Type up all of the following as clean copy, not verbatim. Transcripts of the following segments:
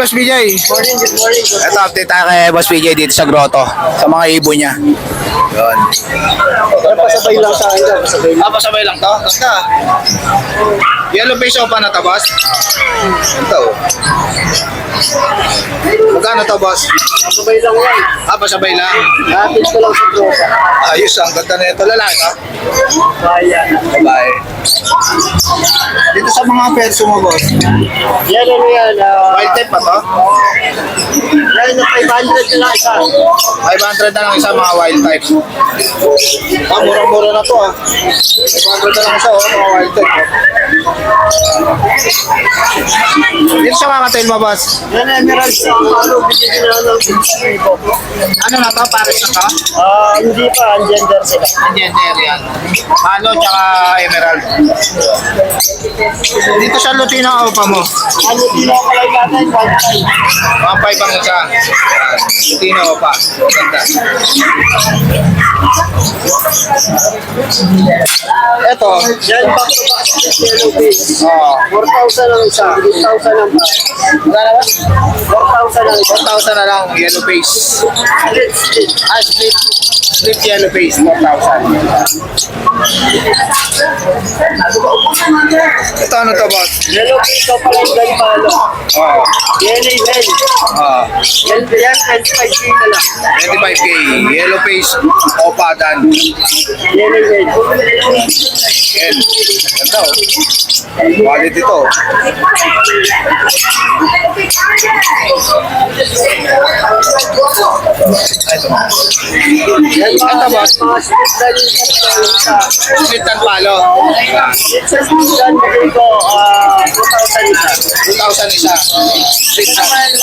Boss BJ. Morning, good morning. Ito, update tayo kay Boss BJ dito sa grotto. Sa mga ibon niya. Yun. Pasabay lang sa akin. Pasabay lang to? Basta. Yellow face opa na to, boss? Ito. Magkano to, boss? Pasabay lang yan. Pasabay lang. Natin ko lang sa tropa. Ayos, ang ganda na ito. Lalaki to? Ayan. Babae. Dito sa mga perso mo, boss. Yan ano yan. White type pa to? Yan na 500 na lang isa. 500 na lang isa, mga wild type. Murang-mura na to, 500 na lang isa, mga wild type. Dito sa mga tail mo, boss. Yan emerald sa ano, bigyan nila ng 6,000. Ano na to? Pares na to? Hindi pa, ang gender sila. Gender yan. Halo tsaka emerald. Dito sa Lutino opa mo. Ano pinakalay natin, 1,500. 1.5 ang isa. Lutino opa. Ganda. Ito. Yan, back to back split yellow face. 4,000 4,000 ang isa, 8,000 ang price. Magkano ba? 4,000 ang isa. 4,000 na lang. Yellow face. Split, split. Split. Split yellow face. 4,000. Ito ano to, boss? Yellow face o pala yung palo. DNA hen. Yan, 25K na lang. 25K. Yellow face. Opa dan. DNA hen. Yan. Ganda, oh. Quality to. Yan, Ito, boss. mga split dan yung sa Split and palo. It's a split dan, bigay ko 2,000 isa. 2,000 isa. Split na. Naman,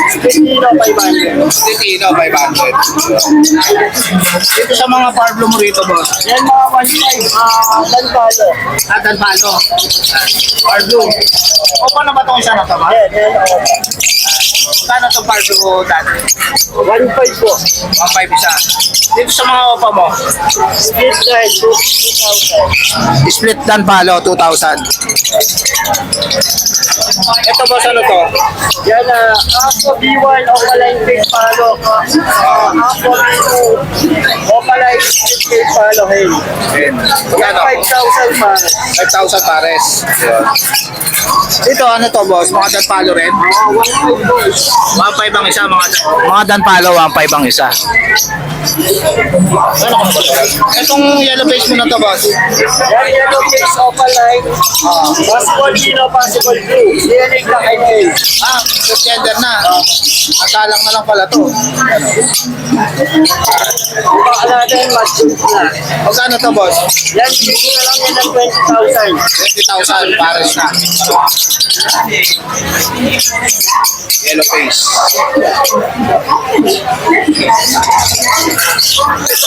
split nino 500. Split Ino, 500. Dito sa mga parblo mo rito, boss. Yan mga 1,500, dan palo. Atan palo. Parblo. O paano ba itong isa na to, boss? Yan, Kano itong parblo ko dati? 1,500 po. 1.5 isa. Dito sa mga opa mo, Split dan, 2,000. split dan palo, 2,000. Ito, boss, ano to? Yan, Aqua B1 o Opaline Big Palo. Aqua B2 Opaline Big Palo. Hey. Yan. Yan, Magkano? 5,000 para. 5,000 pares. Ito, ano to, boss? Mga dan palo rin? 1,500 boys. 1.5 ang isa, mga dan palo, 1.5 ang isa. Ano ka na ba? Itong yellow face mo na to, boss. Yan, Yellow Face Opaline. Possible Gino, possible Blue. DNA Black and Tail. Gender na. Matalang na lang pala to. Baka natin, match na. Magkano to, boss? Yan, bigyan na lang yan ng 20,000. 20,000 pares na. Yellow face.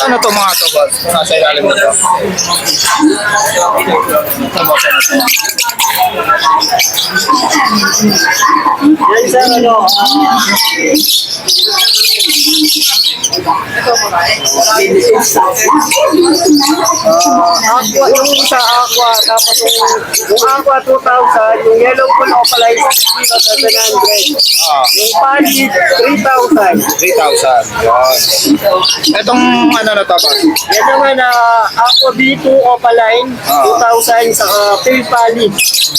Ano to mga to, boss? Nasa ilalim mo to. Ito, boss, ano to? Yan, sir, ano, Aqua, yung sa Aqua, tapos yung Aqua 2,000, yung Yellow Pool Opaline 700. Yung Pali 3,000. 3,000. Yan. Itong ano na to, boss? Yan naman, Aqua B2 Opaline 2,000 sa Pale Pali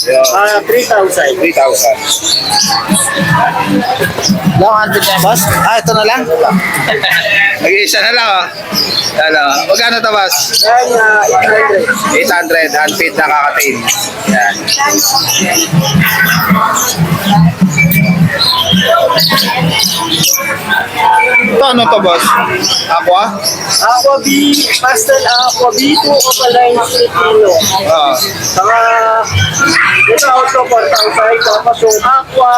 Yan. 3,000. 3,000. Lang, andun na, boss? Ito na lang? Mag-iisa na lang, oh. Ano, magkano to, boss? Yan, 800. 800, handfeed na kakatain. Yan. Ito, ano to, boss? Aqua? Aqua B, Pastel Aqua B2 Opaline Filipino. Saka, ito auto 4,000. Tapos yung Aqua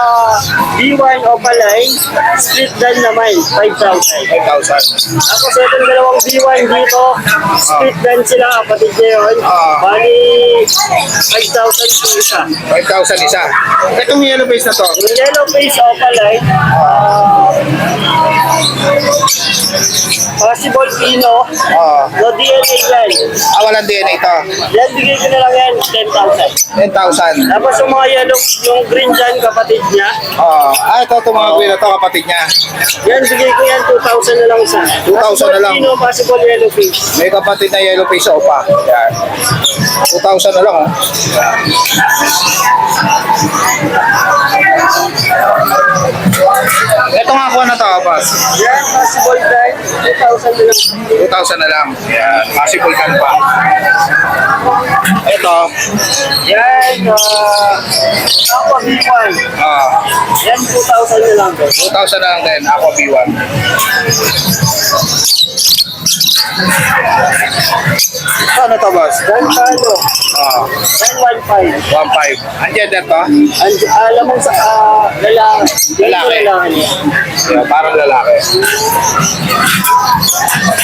B1 Opaline, split dan naman, 5,000. 5,000. Tapos itong dalawang B1 dito, split dan sila, kapatid niya yun. Bali, 5,000 po isa. 5,000 isa. Itong yellow face na to. Yung yellow face Opaline, type. Possible Pino. No DNA yan. Walang DNA ito. Yan, bigay ko na lang yan, 10,000. 10,000. Tapos yung mga yellow, yung green dyan, kapatid niya. Ito, itong mga green na to, kapatid niya. Yan, bigay ko yan, 2,000 na lang isa. 2,000 na lang. Pino, possible yellow face. May kapatid na yellow face opa. Yan. 2,000 na lang, oh. Ito nga kuha na to, boss. Yan, possible dyan, 2,000 na lang. 2,000 na lang. Yan. Possible can pa. Ito. Yan, Aqua B1. Yan, 2,000 na lang. 2,000 na lang din. Aqua B1. Ano to, boss? Yan, ano, yan, 1,500. 1.5. Ang gender to? Alam mo sa lalaki. Lalaki. Yeah, parang lalaki.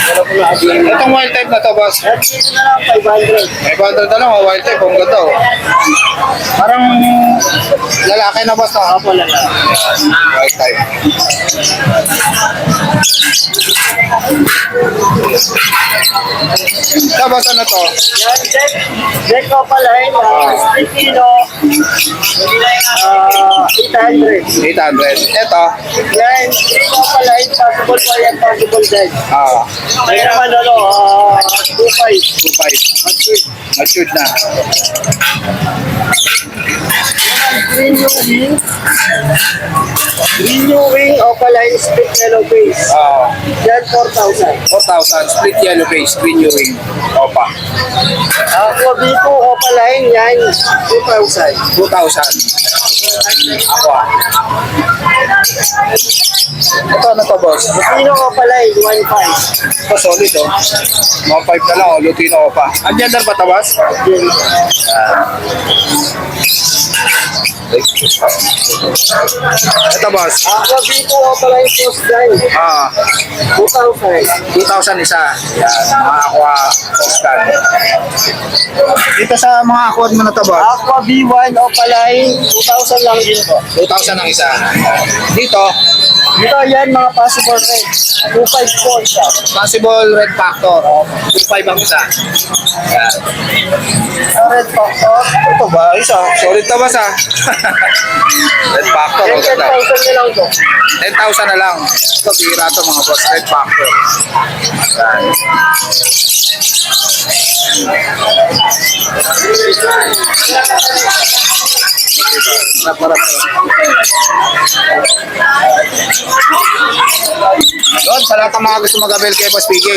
Pero kung nakabili. Itong wild type na to, boss. Yan, dito na lang, 500. 500 na lang, oh, wild type. Kung ganda, oh. Parang lalaki na, boss, no? Ako na lang. Wild type. Ito, boss, ano to? Yan, check ko pala yun. Filipino. 800. 800. Ito. Yan, check ko pala yun. Possible pa yan, possible din. May naman ano, 2,500. 2.5. Matured na. Green yung wing. Green yung wing, opaline, split yellow face. Yan, 4,000. 4,000. Split yellow face. Green Ewing. Opa. Aqua Bico, opaline, yan, 2,000. 2,000. Aqua. Ito, ano to, boss? Lutino opaline, 1,500. Ito, solid, oh. 1.5 na lang, oh. Lutino Opa. Ang gender ba ito, boss? Ito, boss. Aqua Bico, opaline, post gun, 2,000. 2,000 isa. Yan, mga aqua postal. Dito sa mga aqua mo na to, boss. Aqua B1, opaline, 2,000 lang din po. 2,000 ang isa. Dito, Dito yan, mga possible red. 2,500 po siya. possible red factor. 2.5 ang isa. Yan. Red factor. Ito ba? Isa. Solid to, boss, ah. Red factor. Yan, Oh, ganda. 10,000 na lang po. 10,000 na lang. Ito, bira to, mga boss. Red factor. Yan. Yun, sa lahat ng mga gusto mag-avail kay Boss PJ,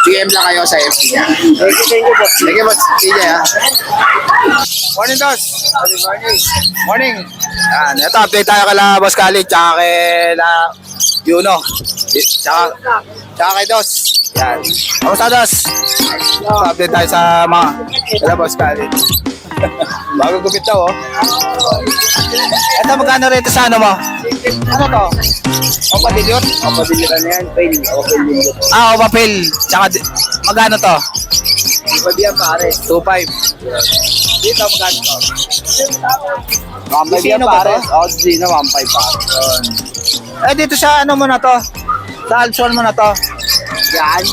PM lang kayo sa FB niya. Thank you po. Sige, Boss PJ, ha. Morning, Dos. Morning. Yan, ito, update tayo kala Boss Khalid, tsaka kay Yuno. Tsaka kay Dos. Yan. Kamusta, Dos? Ito, update tayo sa mga kala Boss Khalid. Bago gupit daw, oh. Ito, magkano rito sa ano mo? Ano to? Opa dilute? Opa, biliran yan. Pain. Opa, biliran. Opa pill. Tsaka, magkano to? Opa, diyan pare. 2.5. Dito, magkano to? 1,500 yan Sino ba pare. to? Oh, Gino, 1,500 pare. Eh, dito sa ano mo na to? Sa Alson mo na to? Yan.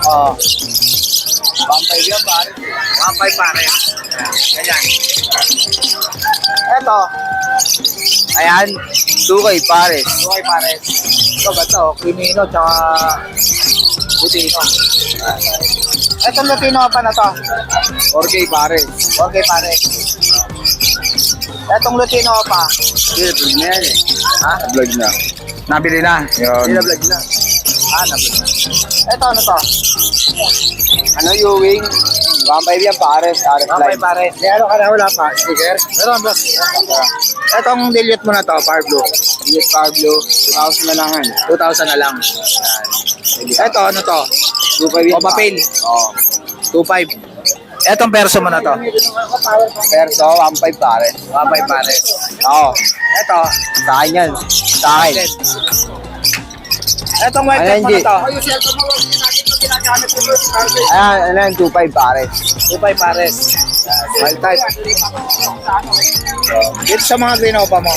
Oh. 1,500 yan pare. 1.5 pare. Ganyan. Eto. Ayan. 2K pare. Okay pare. Ito ba ito? Crimino tsaka Butino. Eto Lutino pa na to. 4K pare. Okay pare. Etong Lutino pa. Vlog na yan eh. Ha? Vlog na. Nabili na. Hindi na vlog na. Nabili na. Eto ano to? Ano Ewing? 1,500 yan pare. Okay pare. May ano ka na wala pa? Sticker? Meron boss. Etong dilute mo na to, Power Blue. Yes, Pablo. 2,000 na lang yan. 2,000 na lang. Eto ano to? 2,500 yan. Opa Pail. Oo. 2.5. Etong perso mo na to. Perso, 1,500 pare. 1.5 pare. Oo. Eto. Sa akin yan. Sa akin. Etong white Ayan, type mo na G. to. Ayan, ano yan, 2,500 pare. 2.5 pares. Wild type. Dito sa mga green opa mo.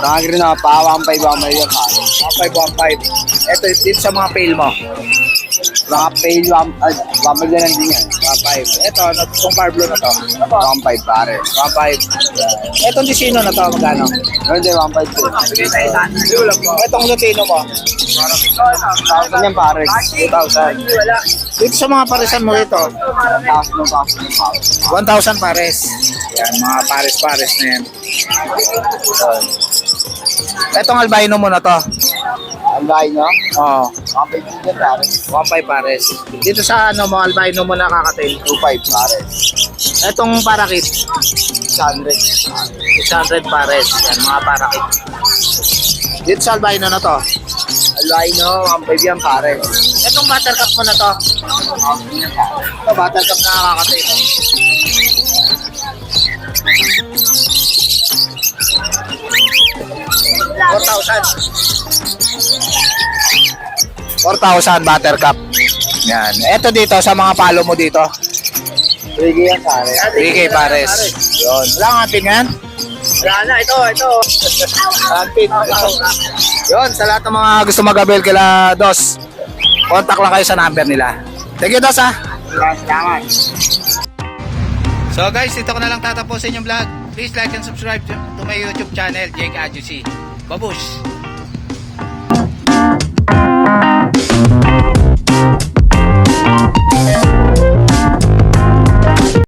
Nakagri na pa, 1.5 yan pare. 1.5. Ito, dito sa mga pail mo. Mga pail, 1.5 yan din yan. 1.5. Ito, itong Parblo na to. 1.5 pare. 1.5. Itong Disino na to, magkano? Hindi, 1.5 din. Itong Lutino mo. 1,000 yan pare. 2,000. Dito sa mga paresan mo ito. 1,000 pares. Yan, mga pares-pares na yan. Itong albino mo na to. Albino? Oo. 1.5 pares. Dito sa ano mo, albino mo na kakatail. 2.5 pares. Itong parakit. 600 pares. Yan, mga parakit. Dito sa albino na to. Albino, 1.5 yan pares. Itong buttercup mo na to. Ito, buttercup na kakatail. 4,000 buttercup. Yan. Ito dito sa mga palo mo dito. 3K yan pare. 3K pares. Yun. Wala nga atin yan? Wala na, ito. Atin. Yun. Sa lahat ng mga gusto mag-avail kila Dos, contact lang kayo sa number nila. Thank you, Dos, ha? Salamat. So guys, ito ko na lang tatapusin yung vlog. Please like and subscribe to my YouTube channel, Jake Adjusi. Babush!